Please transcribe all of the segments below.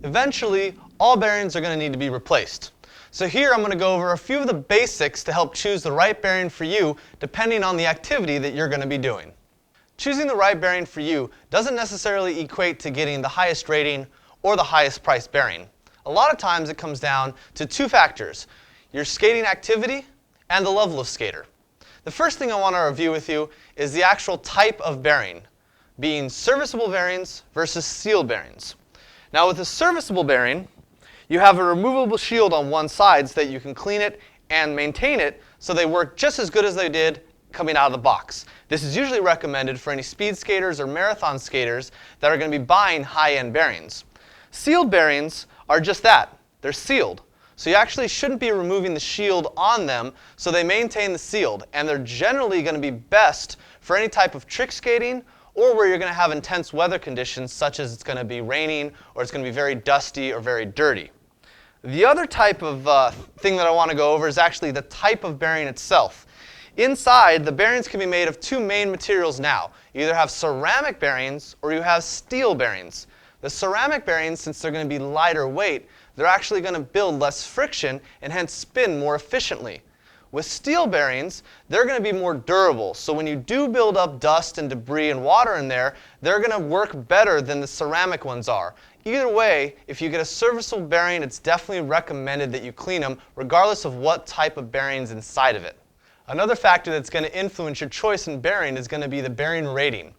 Eventually, all bearings are going to need to be replaced. So here I'm going to go over a few of the basics to help choose the right bearing for you depending on the activity that you're going to be doing. Choosing the right bearing for you doesn't necessarily equate to getting the highest rating or the highest price bearing. A lot of times it comes down to two factors: your skating activity and the level of skater. The first thing I want to review with you is the actual type of bearing, being serviceable bearings versus sealed bearings. Now with a serviceable bearing, you have a removable shield on one side so that you can clean it and maintain it so they work just as good as they did coming out of the box. This is usually recommended for any speed skaters or marathon skaters that are going to be buying high-end bearings. Sealed bearings are just that. They're sealed. So you actually shouldn't be removing the shield on them, so they maintain the sealed, and they're generally going to be best for any type of trick skating or where you're going to have intense weather conditions, such as it's going to be raining or it's going to be very dusty or very dirty. The other type of thing that I want to go over is actually the type of bearing itself. Inside, the bearings can be made of two main materials now. You either have ceramic bearings or you have steel bearings. The ceramic bearings, since they're going to be lighter weight, they're actually going to build less friction and hence spin more efficiently. With steel bearings, they're going to be more durable, so when you do build up dust and debris and water in there, they're going to work better than the ceramic ones are. Either way, if you get a serviceable bearing, it's definitely recommended that you clean them, regardless of what type of bearing's inside of it. Another factor that's going to influence your choice in bearing is going to be the bearing rating.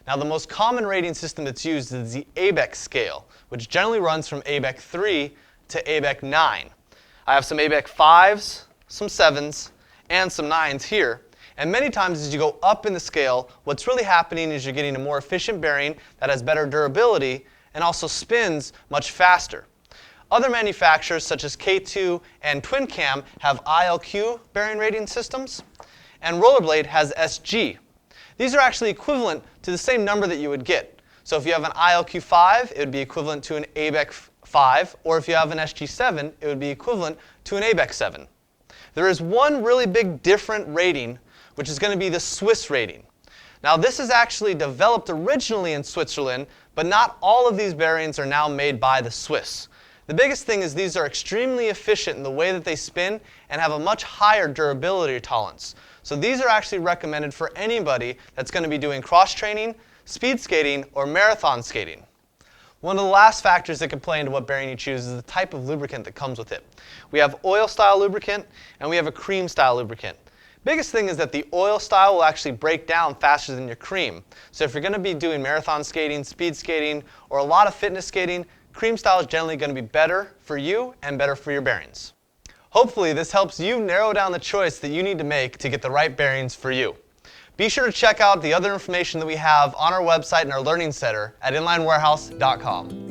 Now, the most common rating system that's used is the ABEC scale, which generally runs from ABEC 3 to ABEC 9. I have some ABEC 5s, some 7s, and some 9s here. And many times as you go up in the scale, what's really happening is you're getting a more efficient bearing that has better durability and also spins much faster. Other manufacturers such as K2 and Twin Cam have ILQ bearing rating systems, and Rollerblade has SG. These are actually equivalent to the same number that you would get. So if you have an ILQ 5, it would be equivalent to an ABEC 5, or if you have an SG7, it would be equivalent to an ABEC 7. There is one really big different rating, which is going to be the Swiss rating. Now this is actually developed originally in Switzerland, but not all of these bearings are now made by the Swiss. The biggest thing is these are extremely efficient in the way that they spin and have a much higher durability tolerance. So these are actually recommended for anybody that's going to be doing cross-training, speed skating, or marathon skating. One of the last factors that can play into what bearing you choose is the type of lubricant that comes with it. We have oil-style lubricant and we have a cream-style lubricant. Biggest thing is that the oil style will actually break down faster than your cream. So if you're going to be doing marathon skating, speed skating, or a lot of fitness skating, cream style is generally going to be better for you and better for your bearings. Hopefully this helps you narrow down the choice that you need to make to get the right bearings for you. Be sure to check out the other information that we have on our website and our learning center at inlinewarehouse.com.